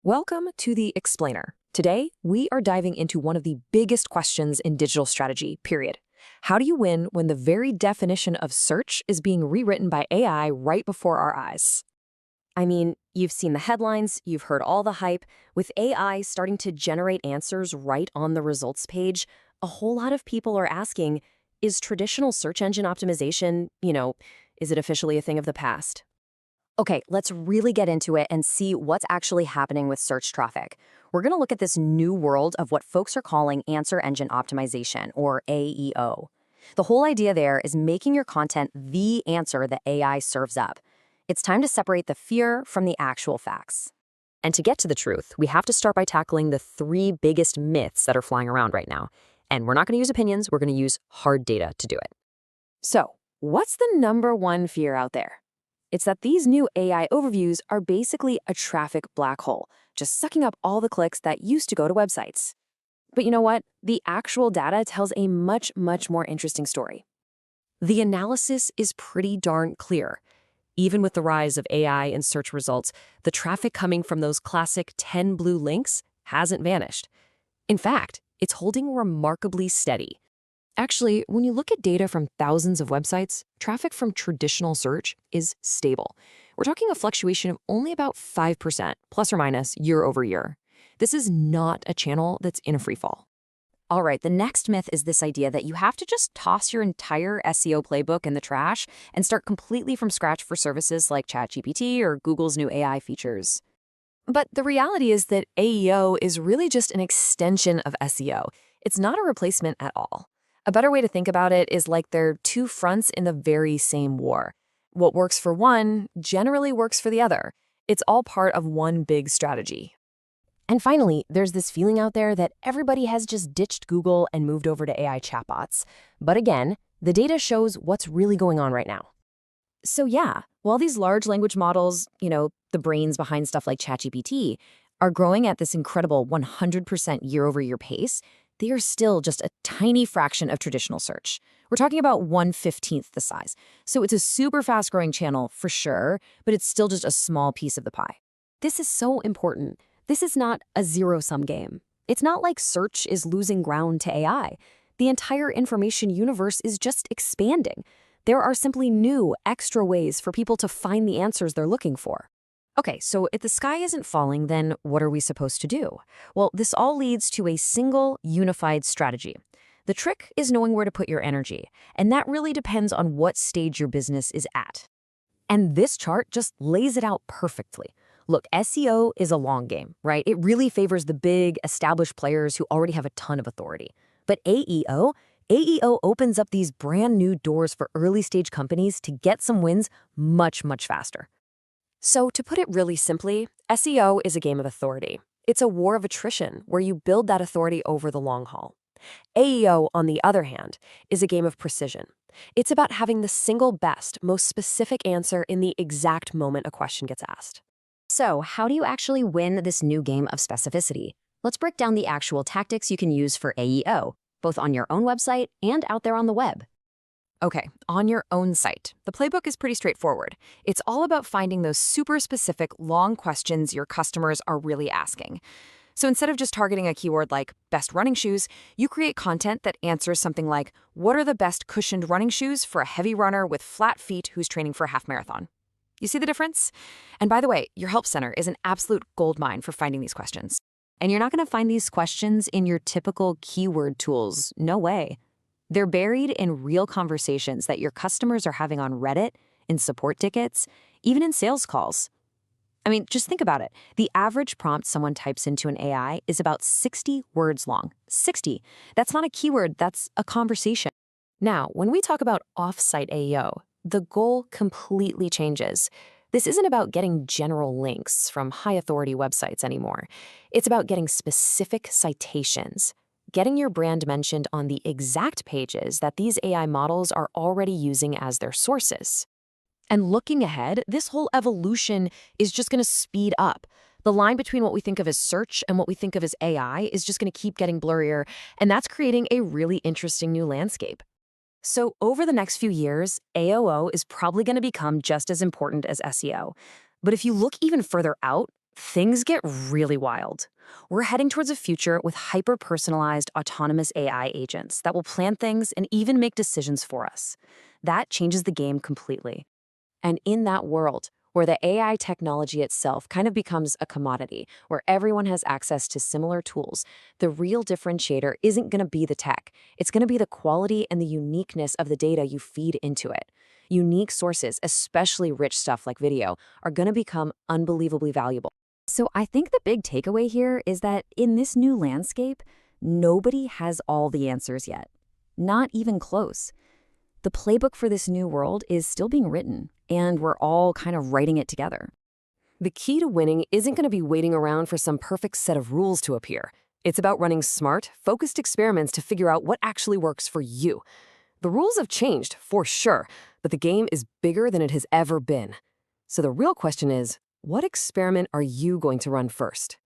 Welcome to the Explainer. Today, we are diving into one of the biggest questions in digital strategy, period. How do you win when the very definition of search is being rewritten by AI right before our eyes? I mean, you've seen the headlines, you've heard all the hype. With AI starting to generate answers right on the results page, a whole lot of people are asking, is traditional search engine optimization, is it officially a thing of the past? Okay, let's really get into it and see what's actually happening with search traffic. We're going to look at this new world of what folks are calling answer engine optimization, or AEO. The whole idea there is making your content the answer that AI serves up. It's time to separate the fear from the actual facts. And to get to the truth, we have to start by tackling the three biggest myths that are flying around right now. And we're not going to use opinions, we're going to use hard data to do it. So, what's the number one fear out there? It's that these new AI overviews are basically a traffic black hole, just sucking up all the clicks that used to go to websites. But you know what? The actual data tells a much more interesting story. The analysis is pretty darn clear. Even with the rise of AI in search results, the traffic coming from those classic 10 blue links hasn't vanished. In fact, it's holding remarkably steady. Actually, when you look at data from thousands of websites, traffic from traditional search is stable. We're talking a fluctuation of only about 5%, plus or minus, year over year. This is not a channel that's in a free fall. All right, the next myth is this idea that you have to just toss your entire SEO playbook in the trash and start completely from scratch for services like ChatGPT or Google's new AI features. But the reality is that AEO is really just an extension of SEO. It's not a replacement at all. A better way to think about it is like they're two fronts in the very same war. What works for one generally works for the other. It's all part of one big strategy. And finally, there's this feeling out there that everybody has just ditched Google and moved over to AI chatbots. But again, the data shows what's really going on right now. So yeah, while these large language models, the brains behind stuff like ChatGPT, are growing at this incredible 100% year-over-year pace, they are still just a tiny fraction of traditional search. We're talking about 1/15th the size. So it's a super fast-growing channel for sure, but it's still just a small piece of the pie. This is so important. This is not a zero-sum game. It's not like search is losing ground to AI. The entire information universe is just expanding. There are simply new, extra ways for people to find the answers they're looking for. Okay, so if the sky isn't falling, then what are we supposed to do? Well, this all leads to a single, unified strategy. The trick is knowing where to put your energy, and that really depends on what stage your business is at. And this chart just lays it out perfectly. Look, SEO is a long game, right? It really favors the big, established players who already have a ton of authority. But AEO opens up these brand new doors for early-stage companies to get some wins much faster. So to put it really simply, SEO is a game of authority. It's a war of attrition where you build that authority over the long haul. AEO, on the other hand, is a game of precision. It's about having the single best, most specific answer in the exact moment a question gets asked. So how do you actually win this new game of specificity? Let's break down the actual tactics you can use for AEO, both on your own website and out there on the web. Okay, on your own site, the playbook is pretty straightforward. It's all about finding those super specific, long questions your customers are really asking. So instead of just targeting a keyword like best running shoes, you create content that answers something like, what are the best cushioned running shoes for a heavy runner with flat feet who's training for a half marathon? You see the difference? And by the way, your help center is an absolute goldmine for finding these questions. And you're not going to find these questions in your typical keyword tools. No way. They're buried in real conversations that your customers are having on Reddit, in support tickets, even in sales calls. I mean, just think about it. The average prompt someone types into an AI is about 60 words long. 60. That's not a keyword, that's a conversation. Now, when we talk about off-site AEO, the goal completely changes. This isn't about getting general links from high-authority websites anymore. It's about getting specific citations, getting your brand mentioned on the exact pages that these AI models are already using as their sources. And looking ahead, this whole evolution is just going to speed up. The line between what we think of as search and what we think of as AI is just going to keep getting blurrier, and that's creating a really interesting new landscape. So over the next few years, AOO is probably going to become just as important as SEO. But if you look even further out, things get really wild. We're heading towards a future with hyper-personalized autonomous AI agents that will plan things and even make decisions for us. That changes the game completely. And in that world, where the AI technology itself kind of becomes a commodity, where everyone has access to similar tools, the real differentiator isn't going to be the tech. It's going to be the quality and the uniqueness of the data you feed into it. Unique sources, especially rich stuff like video, are going to become unbelievably valuable. So I think the big takeaway here is that in this new landscape, nobody has all the answers yet. Not even close. The playbook for this new world is still being written, and we're all kind of writing it together. The key to winning isn't going to be waiting around for some perfect set of rules to appear. It's about running smart, focused experiments to figure out what actually works for you. The rules have changed, for sure, but the game is bigger than it has ever been. So the real question is, what experiment are you going to run first?